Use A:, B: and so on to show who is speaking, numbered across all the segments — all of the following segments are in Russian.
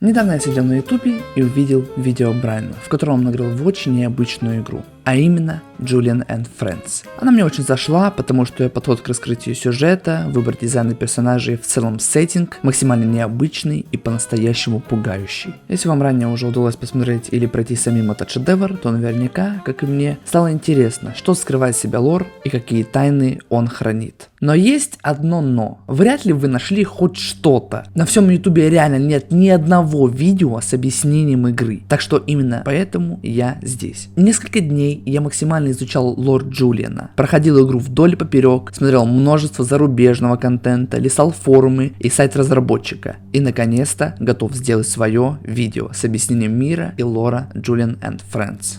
A: Недавно я сидел на ютубе и увидел видео Брайана, в котором он играл в очень необычную игру, а именно Julian and Friends. Она мне очень зашла, потому что ее подход к раскрытию сюжета, выбор дизайна персонажей, в целом сеттинг максимально необычный и по-настоящему пугающий. Если вам ранее уже удалось посмотреть или пройти самим этот шедевр, то наверняка, как и мне, стало интересно, что скрывает в себе лор и какие тайны он хранит. Но есть одно но. Вряд ли вы нашли хоть что-то. На всем ютубе реально нет ни одного видео с объяснением игры. Так что именно поэтому я здесь. Несколько дней я максимально изучал лор Джулиана. Проходил игру вдоль и поперек, смотрел множество зарубежного контента, листал форумы и сайт разработчика. И наконец-то готов сделать свое видео с объяснением мира и лора Julian and Friends.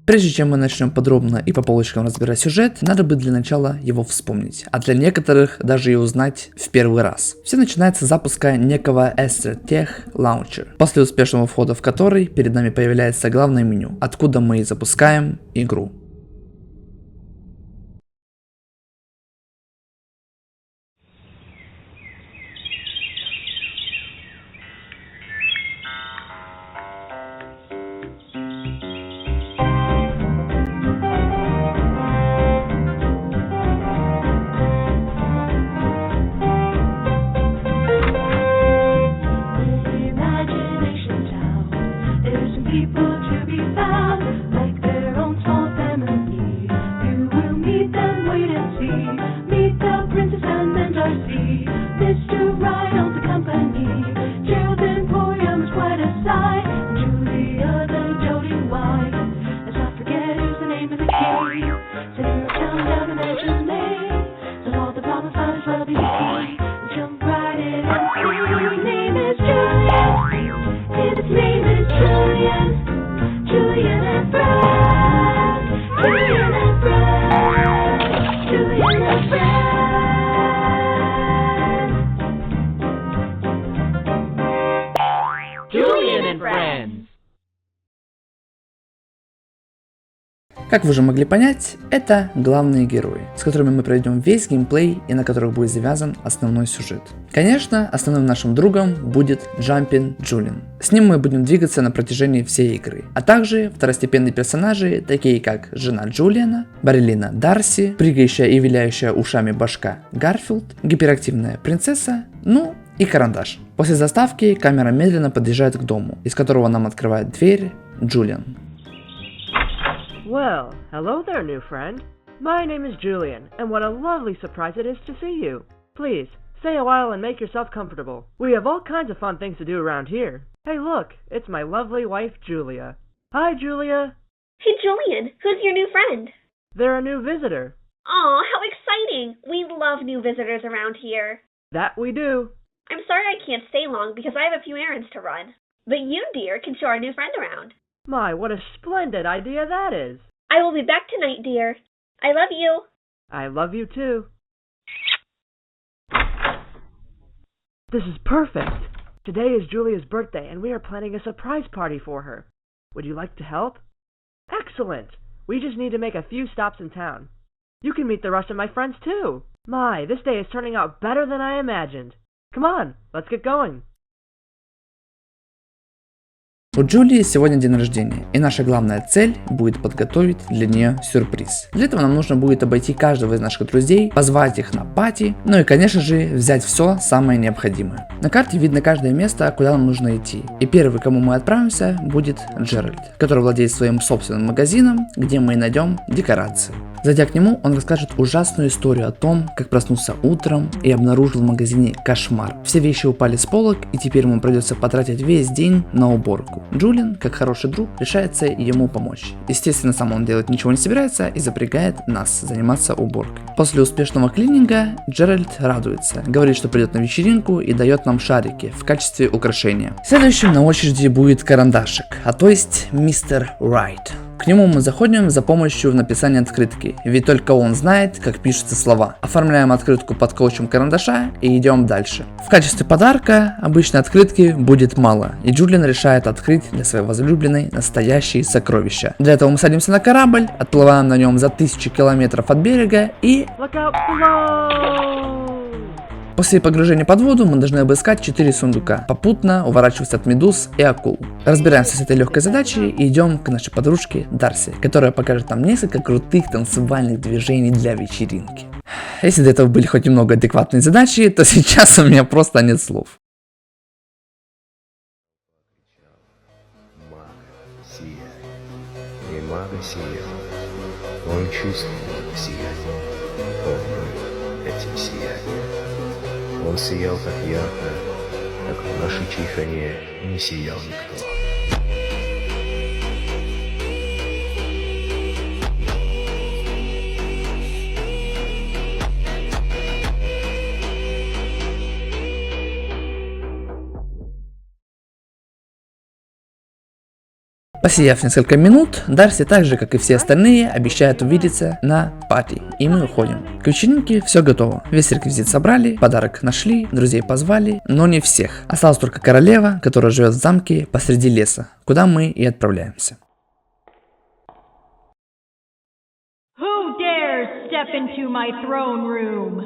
A: Прежде чем мы начнем подробно и по полочкам разбирать сюжет, надо бы для начала его вспомнить, а для некоторых даже и узнать в первый раз. Все начинается с запуска некого Astrotech Launcher, после успешного входа в который перед нами появляется главное меню, откуда мы и запускаем игру. Как вы уже могли понять, это главные герои, с которыми мы пройдем весь геймплей и на которых будет завязан основной сюжет. Конечно, основным нашим другом будет Jumpin' Julian. С ним мы будем двигаться на протяжении всей игры, а также второстепенные персонажи, такие как жена Джулиана, Барелина Дарси, прыгающая и виляющая ушами башка Гарфилд, гиперактивная принцесса, ну и карандаш. После заставки камера медленно подъезжает к дому, из которого нам открывает дверь Джулиан.
B: Well, hello there, new friend. My name is Julian, and what a lovely surprise it is to see you. Please, stay a while and make yourself comfortable. We have all kinds of fun things to do around here. Hey look, it's my lovely wife, Julia. Hi, Julia.
C: Hey, Julian, who's your new friend?
B: They're a new visitor.
C: Aw, how exciting! We love new visitors around here.
B: That we do.
C: I'm sorry I can't stay long because I have a few errands to run. But you, dear, can show our new friend around.
B: My, what a splendid idea that is.
C: I will be back tonight, dear. I love you.
B: I love you too. This is perfect. Today is Julia's birthday and we are planning a surprise party for her. Would you like to help? Excellent. We just need to make a few stops in town. You can meet the rest of my friends too. My, this day is turning out better than I imagined. Come on, let's get going.
A: У Джулии сегодня день рождения, и наша главная цель будет подготовить для нее сюрприз. Для этого нам нужно будет обойти каждого из наших друзей, позвать их на пати, ну и конечно же взять все самое необходимое. На карте видно каждое место, куда нам нужно идти. И первый, к кому мы отправимся, будет Джеральд, который владеет своим собственным магазином, где мы и найдем декорации. Зайдя к нему, он расскажет ужасную историю о том, как проснулся утром и обнаружил в магазине кошмар. Все вещи упали с полок, и теперь ему придется потратить весь день на уборку. Джулиан, как хороший друг, решается ему помочь. Естественно, сам он делать ничего не собирается и запрягает нас заниматься уборкой. После успешного клининга Джеральд радуется, говорит, что придет на вечеринку и дает нам шарики в качестве украшения. Следующим на очереди будет карандашик, а то есть мистер Райт. К нему мы заходим за помощью в написании открытки, ведь только он знает, как пишутся слова. Оформляем открытку под коучем карандаша и идем дальше. В качестве подарка обычно открытки будет мало, и Джулиан решает открыть для своей возлюбленной настоящие сокровища. Для этого мы садимся на корабль, отплываем на нем за 1000 километров от берега и... После погружения под воду мы должны обыскать 4 сундука, попутно уворачиваться от медуз и акул. Разбираемся с этой легкой задачей и идем к нашей подружке Дарси, которая покажет нам несколько крутых танцевальных движений для вечеринки. Если до этого были хоть немного адекватные задачи, то сейчас у меня просто нет слов.
D: Мага сиял. Он чувствовал сияние, полный этим сиянием. Он сиял так ярко, как в наше чиханье не сиял никто.
A: Посидев несколько минут, Дарси, так же как и все остальные, обещает увидеться на пати, и мы уходим. К вечеринке все готово. Весь реквизит собрали, подарок нашли, друзей позвали, но не всех. Осталась только королева, которая живет в замке посреди леса, куда мы и отправляемся.
E: Who dares step into my throne room?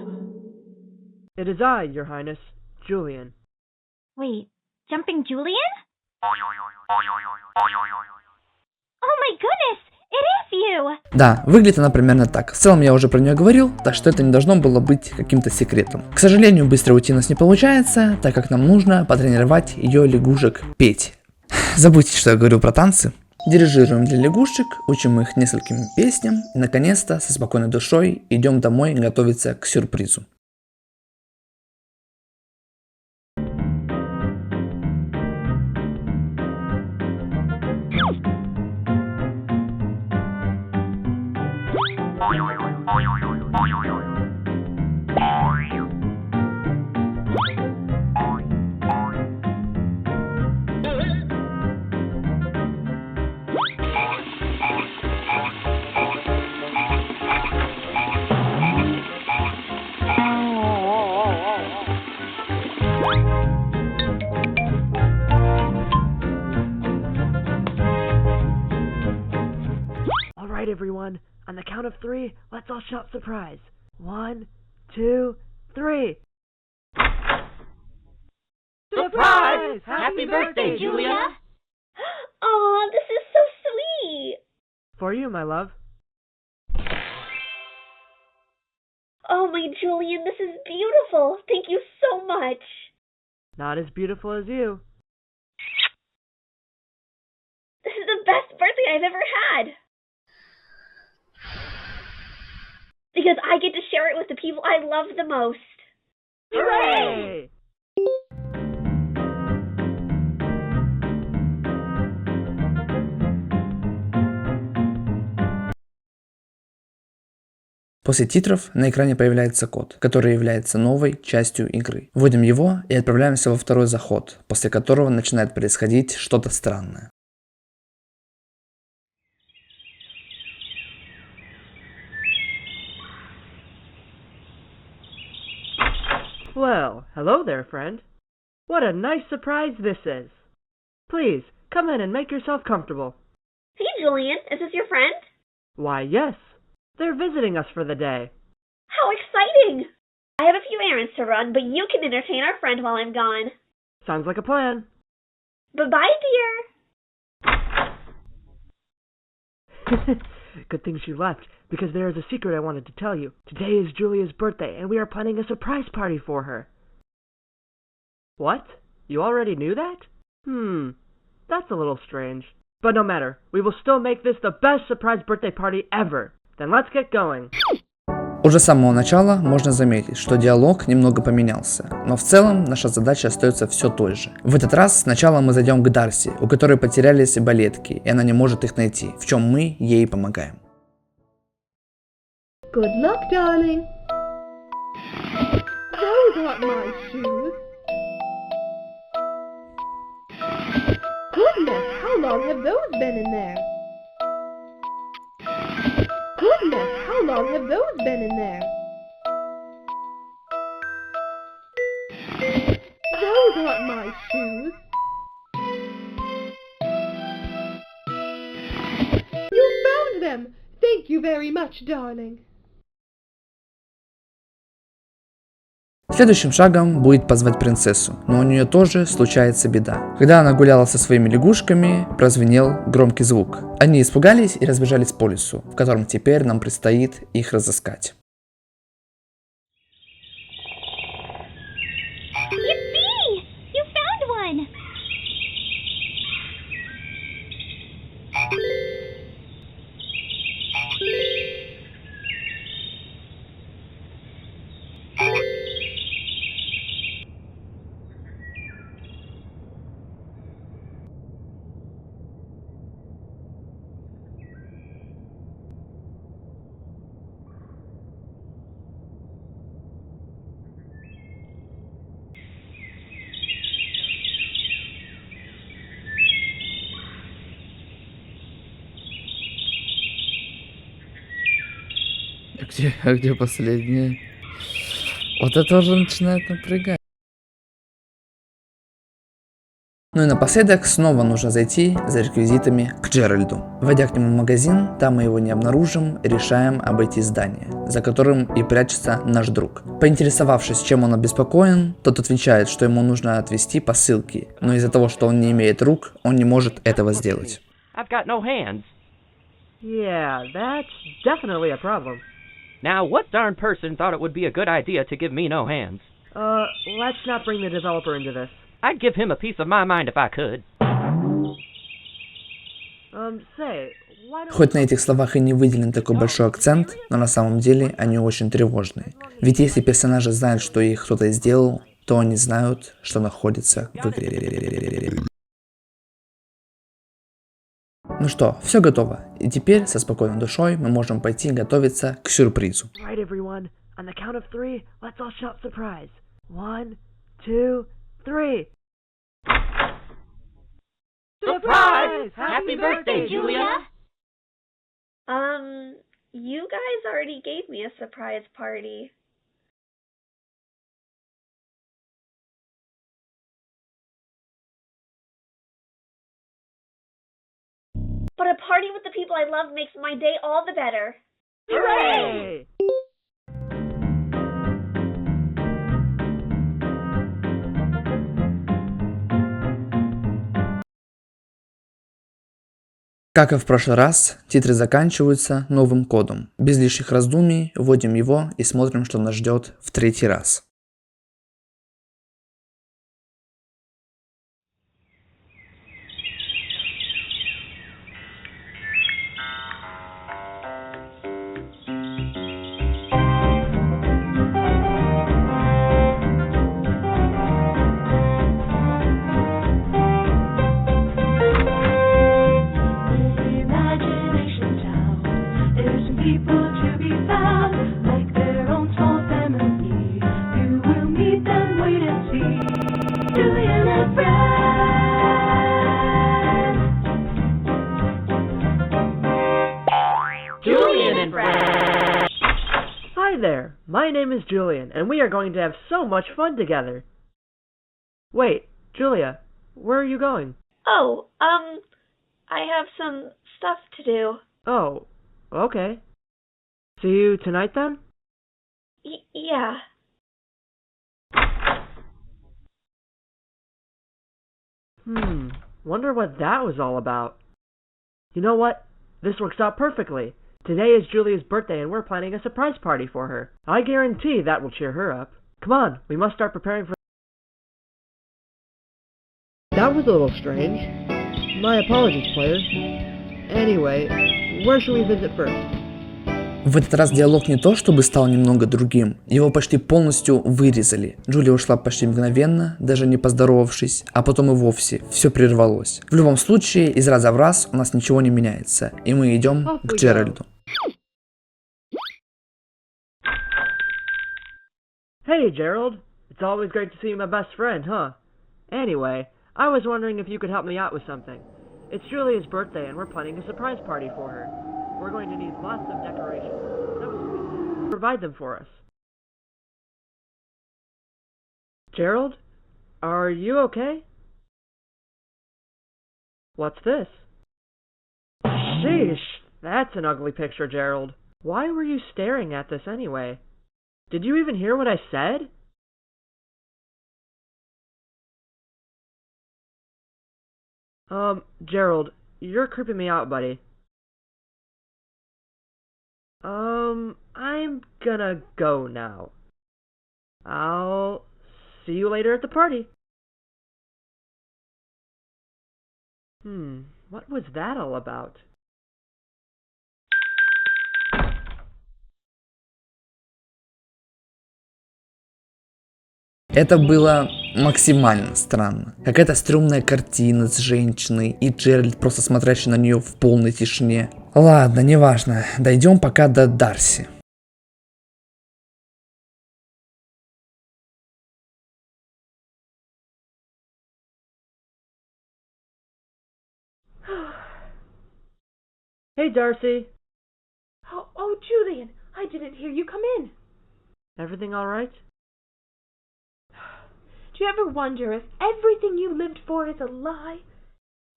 B: It is I, Your Highness, Julian.
C: Wait, Jumping Julian? Oh my goodness, it is you!
A: Да, выглядит она примерно так. В целом я уже про нее говорил, так что это не должно было быть каким-то секретом. К сожалению, быстро уйти у нас не получается, так как нам нужно потренировать ее лягушек петь. Забудьте, что я говорил про танцы. Дирижируем для лягушек, учим их нескольким песням и наконец-то со спокойной душой идем домой готовиться к сюрпризу.
B: All right, everyone. On the count of 3, let's all shout surprise. 1, 2, 3.
E: Surprise! Happy birthday, Julia!
C: Aw, this is so sweet!
B: For you, my love.
C: Oh my Julian, this is beautiful! Thank you so much!
B: Not as beautiful as you.
C: This is the best birthday I've ever had! Because I get to share it with the people I love the most.
B: Hooray!
A: После титров на экране появляется код, который является новой частью игры. Вводим его и отправляемся во второй заход, после которого начинает происходить что-то странное.
B: Well, hello there, friend. What a nice surprise this is. Please, come in and make yourself comfortable.
C: Hey Julian, is this your friend?
B: Why, yes. They're visiting us for the day.
C: How exciting! I have a few errands to run, but you can entertain our friend while I'm gone.
B: Sounds like a plan.
C: Bye-bye, dear!
B: Good thing she left, because there is a secret I wanted to tell you. Today is Julia's birthday, and we are planning a surprise party for her. What? You already knew that? That's a little strange. But no matter, we will still make this the best surprise birthday party ever. Then let's get going.
A: Уже с самого начала можно заметить, что диалог немного поменялся, но в целом наша задача остается все той же. В этот раз сначала мы зайдем к Дарси, у которой потерялись балетки, и она не может их найти, в чем мы ей помогаем.
F: Good luck, darling. Those aren't my shoes. Goodness, how long have those been in there? Goodness, how long have those been in there? Those aren't my shoes. You found them! Thank you very much, darling.
A: Следующим шагом будет позвать принцессу, но у нее тоже случается беда. Когда она гуляла со своими лягушками, прозвенел громкий звук. Они испугались и разбежались по лесу, в котором теперь нам предстоит их разыскать.
C: Yippee! You found one!
A: А где последняя? Вот это уже начинает напрягать. Ну и напоследок снова нужно зайти за реквизитами к Джеральду. Войдя к нему в магазин, там мы его не обнаружим, решаем обойти здание, за которым и прячется наш друг. Поинтересовавшись, чем он обеспокоен, тот отвечает, что ему нужно отвезти посылки, но из-за того, что он не имеет рук, он не может этого сделать.
G: I've got no hands.
B: Yeah, that's definitely a problem.
G: Now, what darn person thought it would be a good idea to give me no hands?
B: Let's not bring the developer into this.
G: I'd give him a piece of my mind if I could.
B: Say, why don't...
A: Хоть на этих словах и не выделен такой большой акцент, но на самом деле они очень тревожные. Ведь если персонажи знают, что их кто-то сделал, то они знают, что находится в игре. Ну что, все готово. И теперь со спокойной душой мы можем пойти готовиться к сюрпризу.
B: Right, everyone. On the count of 3, let's all shout surprise. 1, 2, 3.
E: Surprise! Happy birthday, Julia!
C: You guys already gave me a surprise party. But a party with the people I love makes my day all the better.
B: Hooray!
A: Как и в прошлый раз, титры заканчиваются новым кодом. Без лишних раздумий вводим его и смотрим, что нас ждет в третий раз.
B: Hi there, my name is Julian, and we are going to have so much fun together. Wait, Julia, where are you going?
C: Oh, I have some stuff to do.
B: Oh, okay. See you tonight then?
C: Yeah.
B: Wonder what that was all about. You know what? This works out perfectly. Today is Julia's birthday and we're planning a surprise party for her. I guarantee that will cheer her up. Come on, we must start preparing for... That was a little strange. My apologies, players. Anyway, where should we visit first?
A: В этот раз диалог не то чтобы стал немного другим, его почти полностью вырезали. Джулия ушла почти мгновенно, даже не поздоровавшись, а потом и вовсе все прервалось. В любом случае, из раза в раз у нас ничего не меняется, и мы идем к Джеральду.
B: Hey, Gerald. It's always great to see my best friend, huh? Anyway, I was wondering if you could help me out with something. It's Julia's birthday and we're planning a surprise party for her. We're going to need lots of decorations. Provide them for us. Gerald? Are you okay? What's this? Sheesh, that's an ugly picture, Gerald. Why were you staring at this anyway? Did you even hear what I said? Gerald, you're creeping me out, buddy. I'm gonna go now. I'll see you later at the party. What was that all about?
A: Это было максимально странно. Какая-то стрёмная картина с женщиной и Джеральд, просто смотрящий на нее в полной тишине. Ладно, неважно. Дойдем пока до Дарси.
B: Hey, Darcy.
F: Oh, Julian, I didn't hear you come in.
B: Everything all right?
F: Do you ever wonder if everything you lived for is a lie?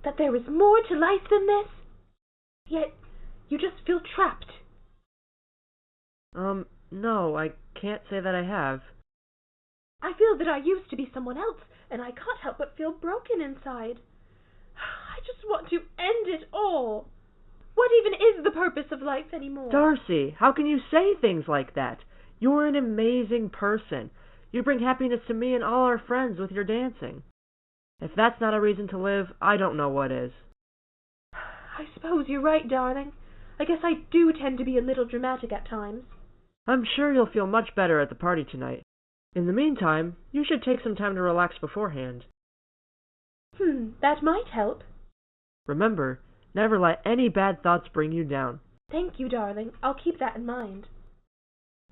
F: That there is more to life than this? Yet, you just feel trapped.
B: No, I can't say that I have.
F: I feel that I used to be someone else, and I can't help but feel broken inside. I just want to end it all. What even is the purpose of life anymore?
B: Darcy, how can you say things like that? You're an amazing person. You bring happiness to me and all our friends with your dancing. If that's not a reason to live, I don't know what is.
F: I suppose you're right, darling. I guess I do tend to be a little dramatic at times.
B: I'm sure you'll feel much better at the party tonight. In the meantime, you should take some time to relax beforehand.
F: That might help.
B: Remember, never let any bad thoughts bring you down.
F: Thank you, darling. I'll keep that in mind.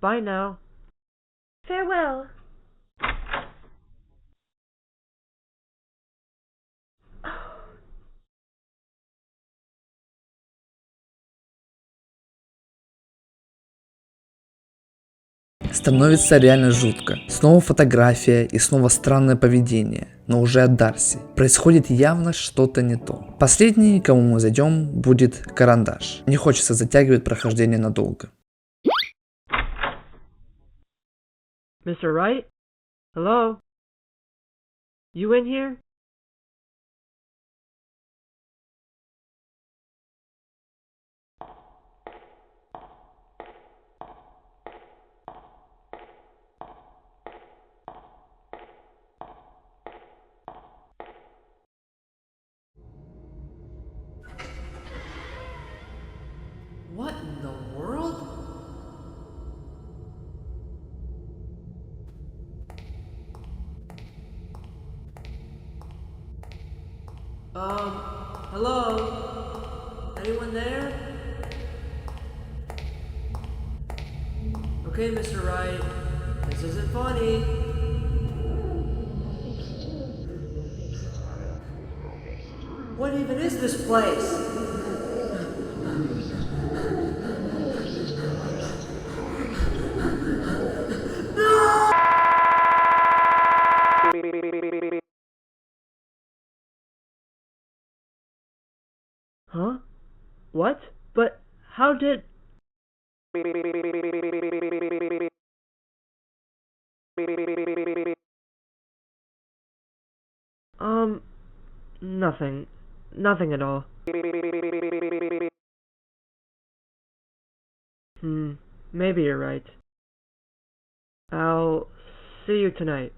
B: Bye now.
F: Farewell.
A: Становится реально жутко. Снова фотография и снова странное поведение, но уже от Дарси. Происходит явно что-то не то. Последний, кому мы зайдем, будет Карандаш. Не хочется затягивать прохождение надолго.
B: Mr. Wright? Hello? You in here?
A: What in the world? Hello? Anyone there? Okay, Mr. Wright, this isn't funny. What even is this place?
B: Huh? What? But how did... Nothing. Nothing at all. Maybe you're right. I'll see you tonight.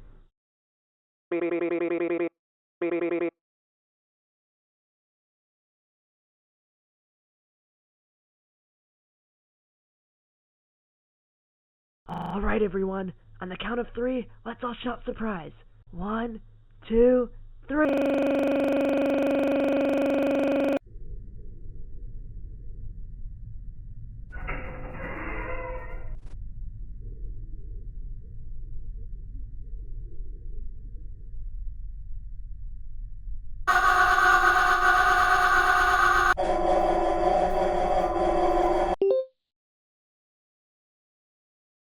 B: All right, everyone. On the count of 3, let's all shout surprise. 1, 2, 3.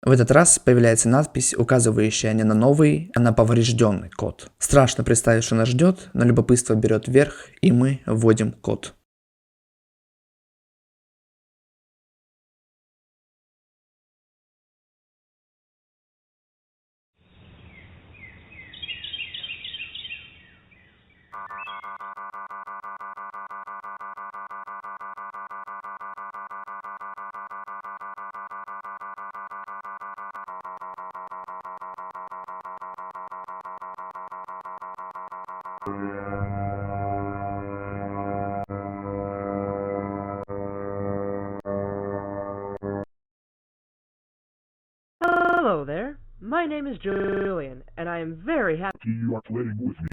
A: В этот раз появляется надпись, указывающая не на новый, а на поврежденный код. Страшно представить, что нас ждет, но любопытство берет вверх, и мы вводим код.
B: Hello there. My name is Julian, and I am very happy.
H: You are playing with me.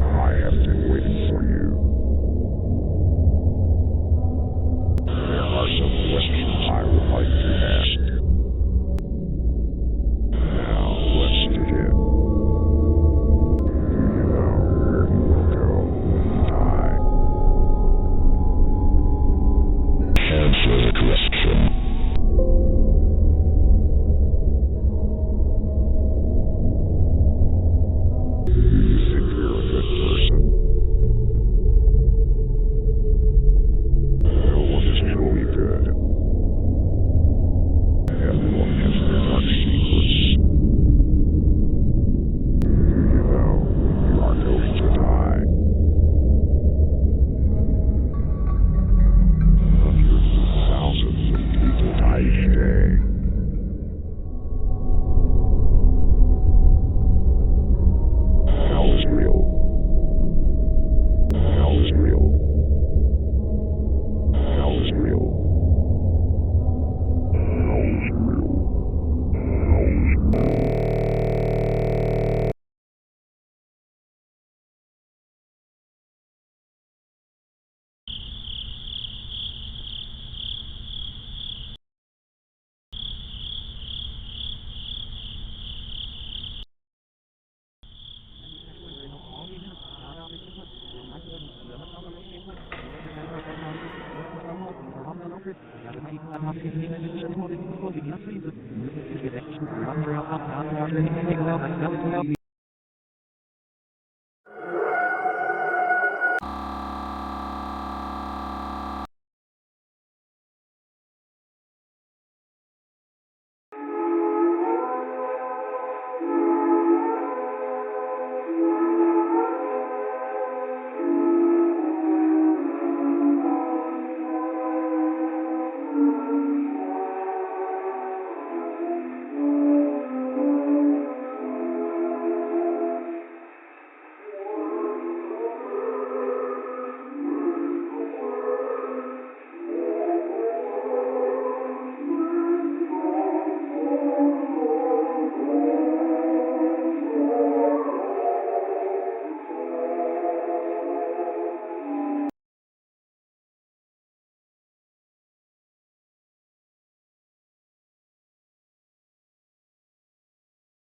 H: I have been waiting for you. There are some questions I would like to ask. Now, let's begin. Do you know where you will go when you die? Answer the question. Do you think you're a good person? No one is truly good. Everyone has their dark secrets. Do you know you are going to die? Hundreds of thousands of people die each day. Hell is real. Hell is real. Hell is real. Hell is real. Hell is real.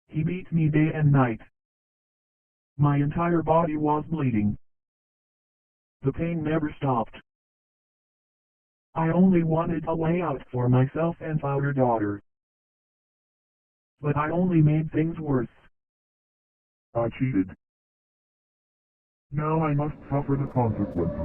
I: He beat me day and night. My entire body was bleeding. The pain never stopped. I only wanted a way out for myself and our daughter. But I only made things worse.
H: I cheated. Now I must suffer the consequences.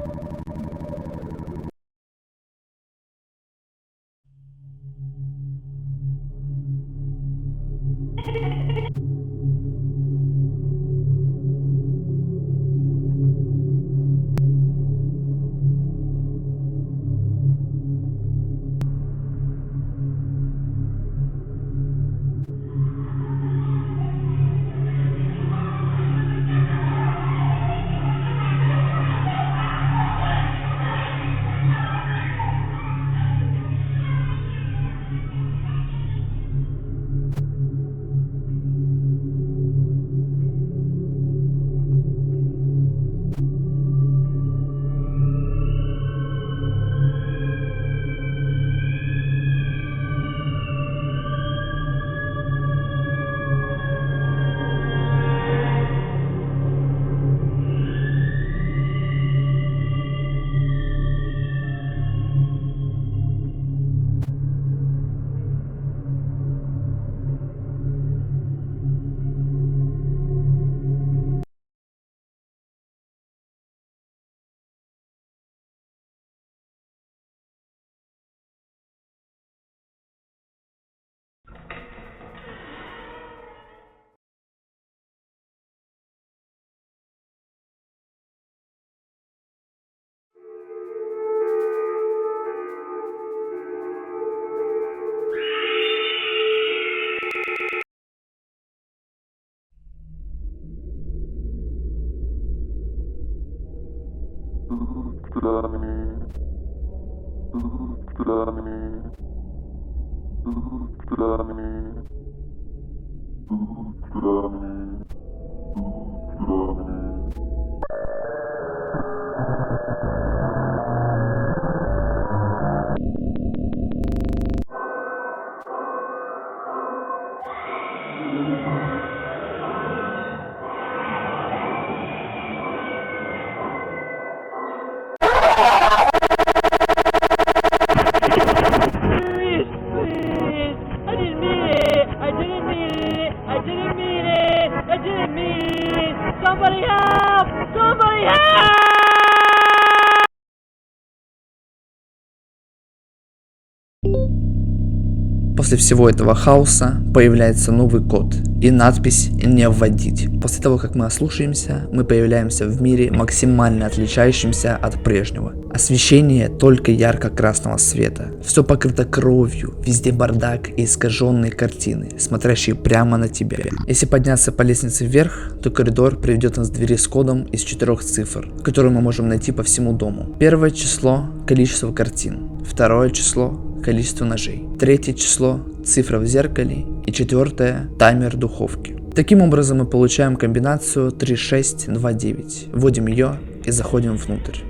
A: После всего этого хаоса появляется новый код и надпись «Не вводить». После того, как мы ослушаемся, мы появляемся в мире, максимально отличающемся от прежнего. Освещение только ярко-красного света. Все покрыто кровью, везде бардак и искаженные картины, смотрящие прямо на тебя. Если подняться по лестнице вверх, то коридор приведет нас к двери с кодом из 4 цифр, которую мы можем найти по всему дому. Первое число – количество картин. Второе число – количество ножей. Третье число – цифра в зеркале. И четвертое – таймер духовки. Таким образом мы получаем комбинацию 3629. Вводим ее и заходим внутрь.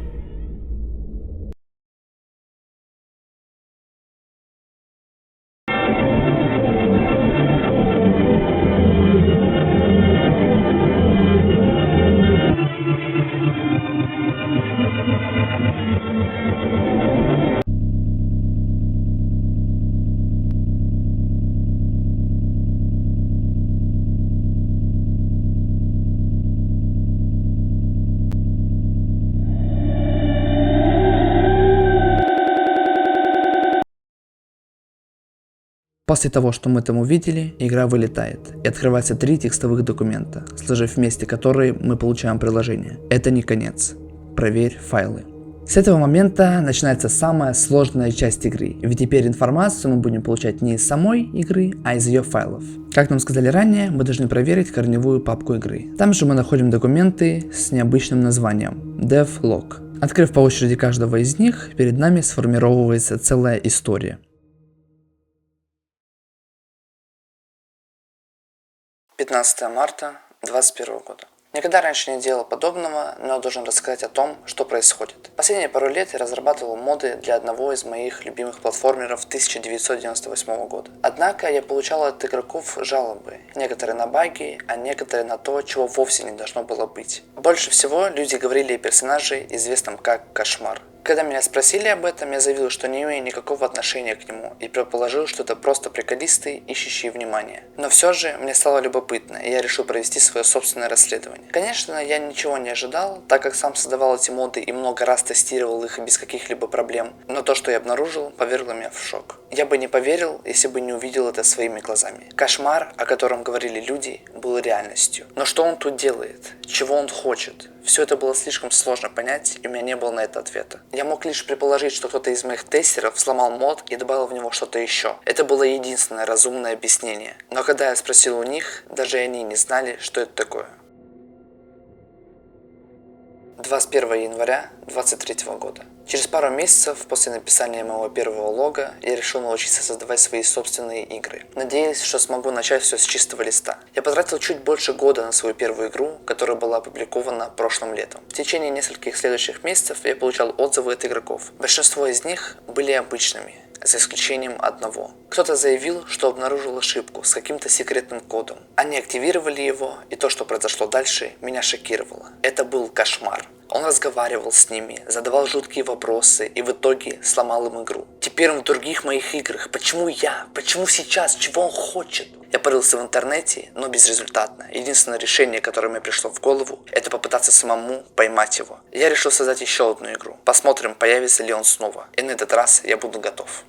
A: После того, что мы там увидели, игра вылетает, и открывается 3 текстовых документа, сложив вместе которые мы получаем приложение. Это не конец. Проверь файлы. С этого момента начинается самая сложная часть игры, ведь теперь информацию мы будем получать не из самой игры, а из ее файлов. Как нам сказали ранее, мы должны проверить корневую папку игры. Там же мы находим документы с необычным названием devlog. Открыв по очереди каждого из них, перед нами сформировывается целая история. 15 марта 2021 года. Никогда раньше не делал подобного, но должен рассказать о том, что происходит. Последние пару лет я разрабатывал моды для одного из моих любимых платформеров 1998 года. Однако я получал от игроков жалобы, некоторые на баги, а некоторые на то, чего вовсе не должно было быть. Больше всего люди говорили о персонаже, известном как Кошмар. Когда меня спросили об этом, я заявил, что не имею никакого отношения к нему и предположил, что это просто приколисты, ищущие внимания. Но все же мне стало любопытно, и я решил провести свое собственное расследование. Конечно, я ничего не ожидал, так как сам создавал эти моды и много раз тестировал их без каких-либо проблем, но то, что я обнаружил, повергло меня в шок. Я бы не поверил, если бы не увидел это своими глазами. Кошмар, о котором говорили люди, был реальностью. Но что он тут делает? Чего он хочет? Все это было слишком сложно понять, и у меня не было на это ответа. Я мог лишь предположить, что кто-то из моих тестеров взломал мод и добавил в него что-то еще. Это было единственное разумное объяснение. Но когда я спросил у них, даже они не знали, что это такое. 21 января 2023 года. Через пару месяцев после написания моего первого лога я решил научиться создавать свои собственные игры. Надеюсь, что смогу начать все с чистого листа. Я потратил чуть больше года на свою первую игру, которая была опубликована прошлым летом. В течение нескольких следующих месяцев я получал отзывы от игроков. Большинство из них были обычными, за исключением одного. Кто-то заявил, что обнаружил ошибку с каким-то секретным кодом. Они активировали его, и то, что произошло дальше, меня шокировало. Это был кошмар. Он разговаривал с ними, задавал жуткие вопросы и в итоге сломал им игру. Теперь он в других моих играх. Почему я? Почему сейчас? Чего он хочет? Я порылся в интернете, но безрезультатно. Единственное решение, которое мне пришло в голову, это попытаться самому поймать его. Я решил создать еще одну игру. Посмотрим, появится ли он снова. И на этот раз я буду готов.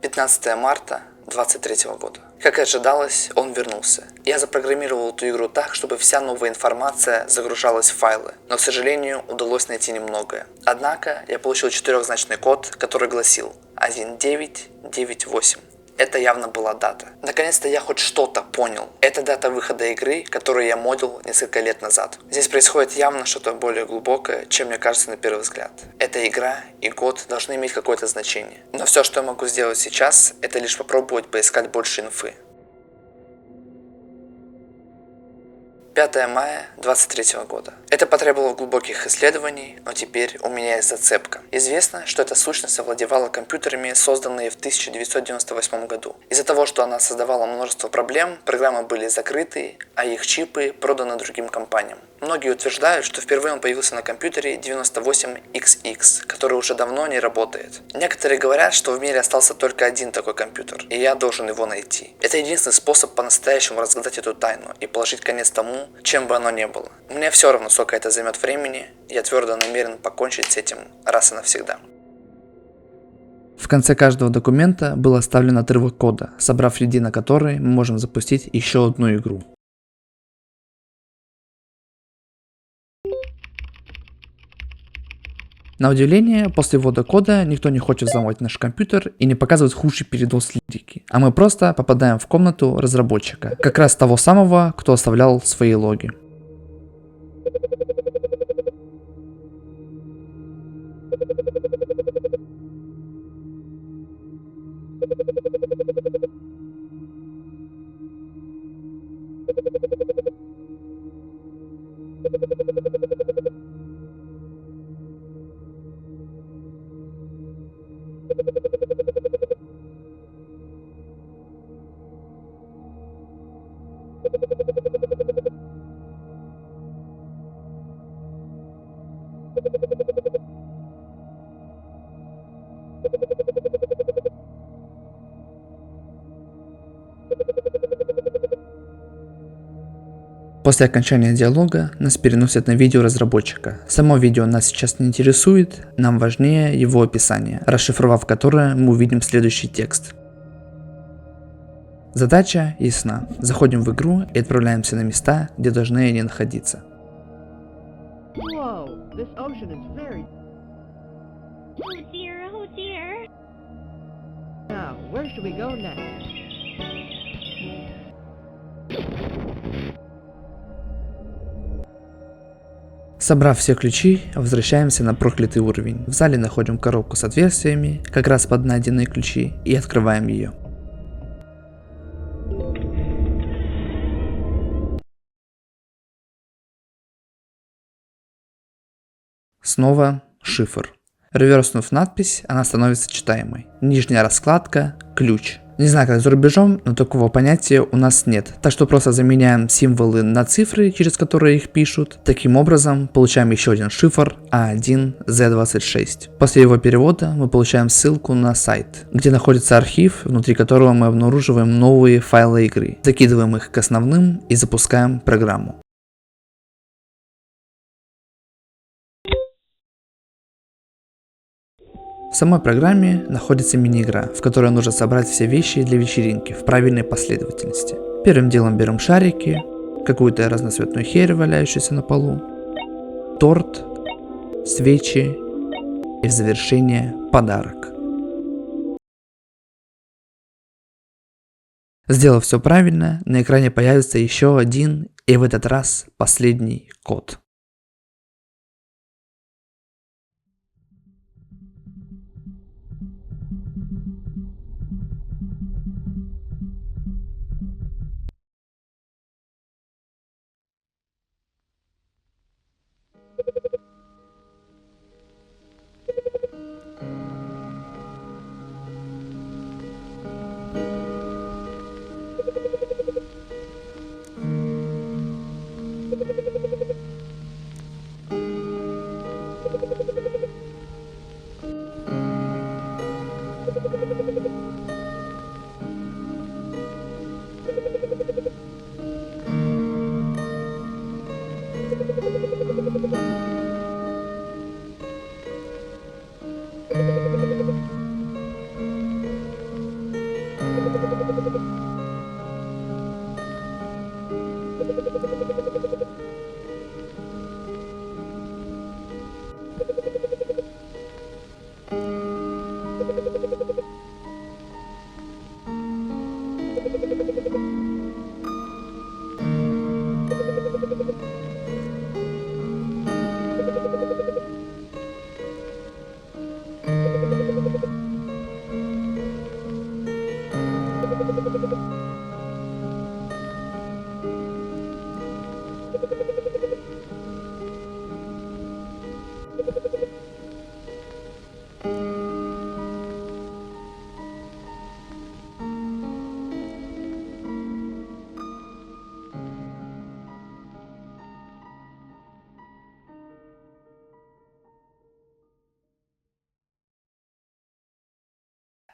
A: 15 марта 2023 года. Как и ожидалось, он вернулся. Я запрограммировал эту игру так, чтобы вся новая информация загружалась в файлы, но, к сожалению, удалось найти немногое. Однако, я получил 4-значный код, который гласил 1998. это явно была дата. Наконец-то я хоть что-то понял. Это дата выхода игры, которую я модил несколько лет назад. Здесь происходит явно что-то более глубокое, чем мне кажется на первый взгляд. Эта игра и год должны иметь какое-то значение. Но все, что я могу сделать сейчас, это лишь попробовать поискать больше инфы. 5 мая 2023 года. Это потребовало глубоких исследований, но теперь у меня есть зацепка. Известно, что эта сущность овладевала компьютерами, созданными в 1998 году. Из-за того, что она создавала множество проблем, программы были закрыты, а их чипы проданы другим компаниям. Многие утверждают, что впервые он появился на компьютере 98XX, который уже давно не работает. Некоторые говорят, что в мире остался только один такой компьютер, и я должен его найти. Это единственный способ по-настоящему разгадать эту тайну и положить конец тому, чем бы оно ни было. Мне все равно, сколько это займет времени, я твердо намерен покончить с этим раз и навсегда. В конце каждого документа был оставлен отрывок кода, собрав людей на который мы можем запустить еще одну игру. На удивление, после ввода кода никто не хочет взломать наш компьютер и не показывает худший передоз лирики, а мы просто попадаем в комнату разработчика, как раз того самого, кто оставлял свои логи. После окончания диалога нас переносят на видео разработчика. Само видео нас сейчас не интересует, нам важнее его описание, расшифровав которое мы увидим следующий текст. Задача ясна. Заходим в игру и отправляемся на места, где должны они находиться.
B: Whoa, this ocean is very...
C: Oh dear, oh dear.
B: Now, where should we go next?
A: Собрав все ключи, возвращаемся на проклятый уровень. В зале находим коробку с отверстиями, как раз под найденные ключи, и открываем ее. Снова шифр. Реверснув надпись, она становится читаемой. Нижняя раскладка – ключ. Не знаю, как за рубежом, но такого понятия у нас нет. Так что просто заменяем символы на цифры, через которые их пишут. Таким образом, получаем еще один шифр A1Z26. После его перевода мы получаем ссылку на сайт, где находится архив, внутри которого мы обнаруживаем новые файлы игры. Закидываем их к основным и запускаем программу. В самой программе находится мини-игра, в которой нужно собрать все вещи для вечеринки в правильной последовательности. Первым делом берем шарики, какую-то разноцветную херь, валяющуюся на полу, торт, свечи и в завершение подарок. Сделав все правильно, на экране появится еще один и в этот раз последний код.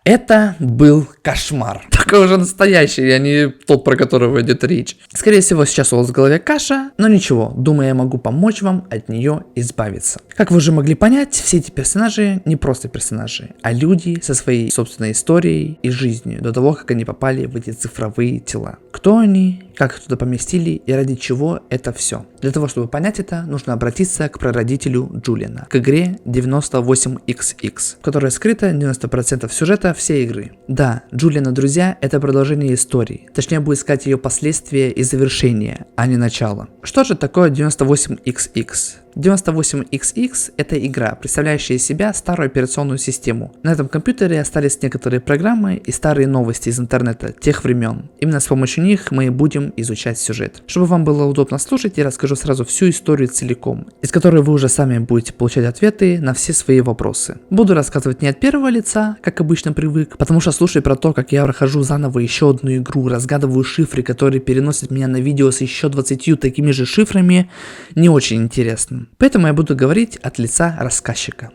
A: Это был кошмар. Такой уже настоящий, а не тот, про которого идет речь. Скорее всего, сейчас у вас в голове каша, но ничего, думаю, я могу помочь вам от нее избавиться. Как вы уже могли понять, все эти персонажи не просто персонажи, а люди со своей собственной историей и жизнью до того, как они попали в эти цифровые тела. Кто они, как их туда поместили и ради чего это все. Для того, чтобы понять это, нужно обратиться к прародителю Джулиана, к игре 98XX, в которой скрыто 90% сюжета всей игры. Да, Джулиан и друзья — это продолжение истории, точнее будет сказать ее последствия и завершение, а не начало. Что же такое 98XX? 98XX — это игра, представляющая из себя старую операционную систему. На этом компьютере остались некоторые программы и старые новости из интернета тех времен. Именно с помощью них мы и будем изучать сюжет. Чтобы вам было удобно слушать, я расскажу сразу всю историю целиком, из которой вы уже сами будете получать ответы на все свои вопросы. Буду рассказывать не от первого лица, как обычно привык, потому что слушать про то, как я прохожу заново еще одну игру, разгадываю шифры, которые переносят меня на видео с еще 20 такими же шифрами, не очень интересно. Поэтому я буду говорить от лица рассказчика.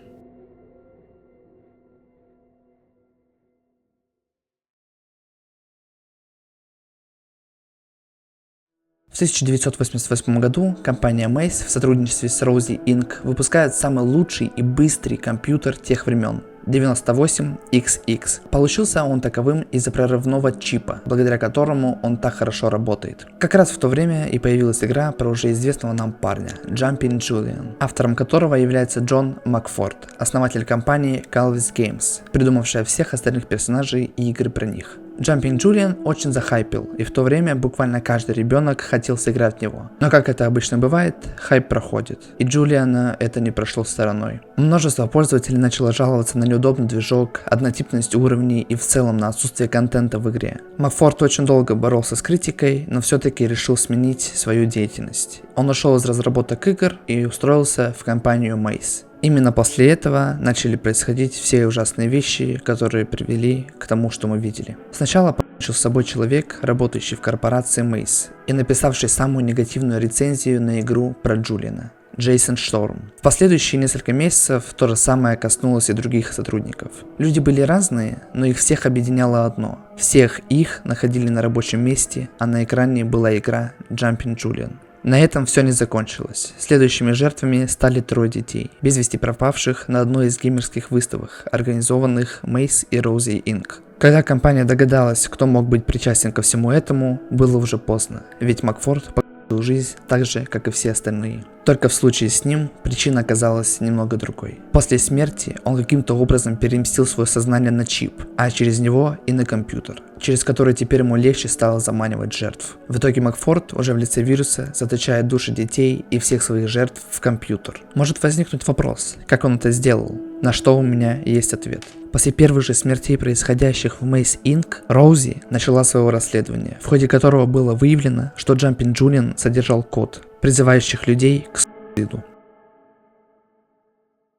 A: В 1988 году компания Mace в сотрудничестве с Rosie Inc. выпускает самый лучший и быстрый компьютер тех времен. 98XX. Получился он таковым из-за прорывного чипа, благодаря которому он так хорошо работает. Как раз в то время и появилась игра про уже известного нам парня, Jumping Julian, автором которого является Джон Макфорд, основатель компании Calvis Games, придумавшая всех остальных персонажей и игры про них. Jumping Julian очень захайпил, и в то время буквально каждый ребенок хотел сыграть в него. Но как это обычно бывает, хайп проходит, и Джулиана это не прошло стороной. Множество пользователей начало жаловаться на неудобный движок, однотипность уровней и в целом на отсутствие контента в игре. Макфорд очень долго боролся с критикой, но все-таки решил сменить свою деятельность. Он ушел из разработок игр и устроился в компанию Mace. Именно после этого начали происходить все ужасные вещи, которые привели к тому, что мы видели. Сначала покончил с собой человек, работающий в корпорации Mace и написавший самую негативную рецензию на игру про Джулиана. Джейсон Шторм. В последующие несколько месяцев то же самое коснулось и других сотрудников. Люди были разные, но их всех объединяло одно. Всех их находили на рабочем месте, а на экране была игра Jumping Julian. На этом все не закончилось. Следующими жертвами стали 3 детей, без вести пропавших на одной из геймерских выставок, организованных Mace и Rosie Inc. Когда компания догадалась, кто мог быть причастен ко всему этому, было уже поздно, ведь Макфорд покончил жизнь так же, как и все остальные. Только в случае с ним причина оказалась немного другой. После смерти он каким-то образом переместил свое сознание на чип, а через него и на компьютер, через который теперь ему легче стало заманивать жертв. В итоге Макфорд уже в лице вируса заточает души детей и всех своих жертв в компьютер. Может возникнуть вопрос, как он это сделал, на что у меня есть ответ. После первых же смертей, происходящих в Mace Inc., Роузи начала свое расследование, в ходе которого было выявлено, что Jumping Julian содержал код, призывающих людей к суициду.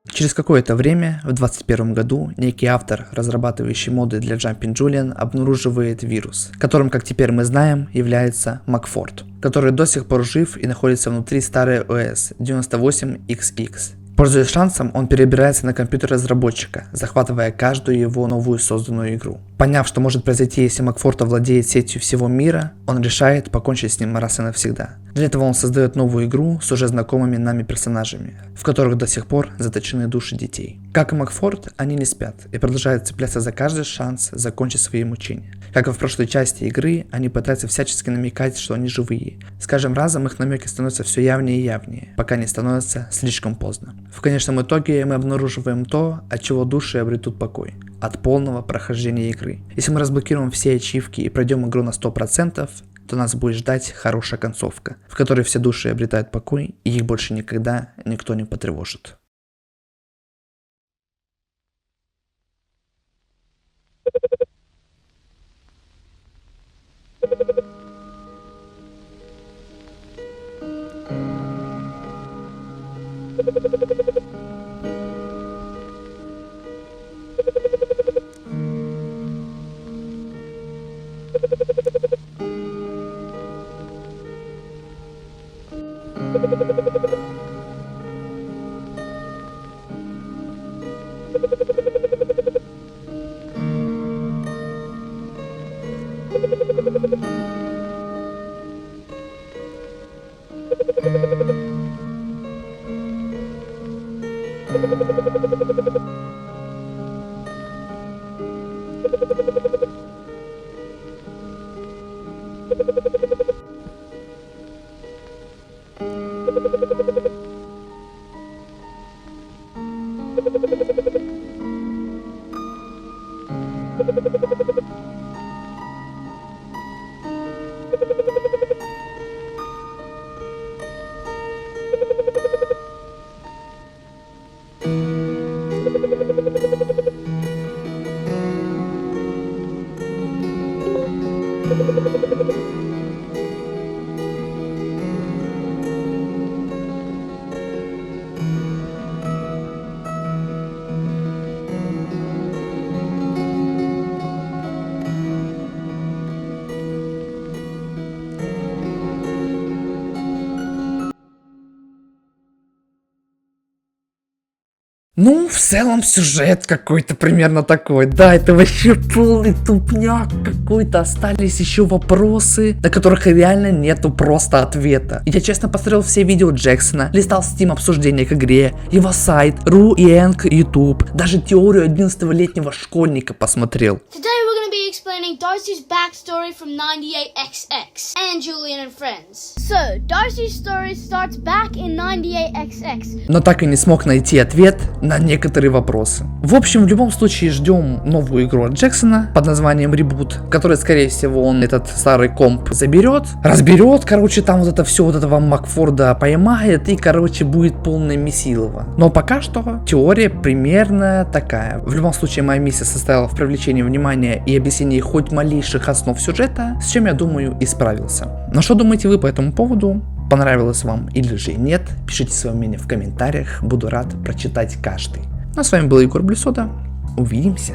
A: Через какое-то время, в 2021 году, некий автор, разрабатывающий моды для Jumping Julian, обнаруживает вирус, которым, как теперь мы знаем, является Макфорд, который до сих пор жив и находится внутри старой ОС 98XX. Пользуясь шансом, он перебирается на компьютер разработчика, захватывая каждую его новую созданную игру. Поняв, что может произойти, если Макфорд овладеет сетью всего мира, он решает покончить с ним раз и навсегда. Для этого он создает новую игру с уже знакомыми нами персонажами, в которых до сих пор заточены души детей. Как и Макфорд, они не спят и продолжают цепляться за каждый шанс закончить свои мучения. Как и в прошлой части игры, они пытаются всячески намекать, что они живые. С каждым разом их намеки становятся все явнее и явнее, пока не становится слишком поздно. В конечном итоге мы обнаруживаем то, от чего души обретут покой. От полного прохождения игры. Если мы разблокируем все ачивки и пройдем игру на 100%, то нас будет ждать хорошая концовка, в которой все души обретают покой и их больше никогда никто не потревожит. Ну, в целом сюжет какой-то примерно такой. Да, это вообще полный тупняк какой-то. Остались еще вопросы, на которых реально нету просто ответа. Я честно посмотрел все видео Джексона, листал Steam обсуждения к игре, его сайт, Ru-Eng, YouTube, даже теорию 11-летнего школьника посмотрел.
J: Explaining Darcy's backstory from 98XX and Julian and Friends. So, Darcy's story starts back in 98XX.
A: Но так и не смог найти ответ на некоторые вопросы. В общем, в любом случае ждем новую игру от Джексона под названием Reboot, который, скорее всего, он этот старый комп заберет, разберет, короче, там вот это все вот этого Макфорда поймает и, короче, будет полное месилово. Но пока что теория примерно такая. В любом случае, моя миссия состояла в привлечении внимания и объяснении хоть малейших основ сюжета, с чем я думаю и справился. Но что думаете вы по этому поводу? Понравилось вам или же нет? Пишите свое мнение в комментариях, буду рад прочитать каждый. Ну а с вами был Егор Блюсода, увидимся.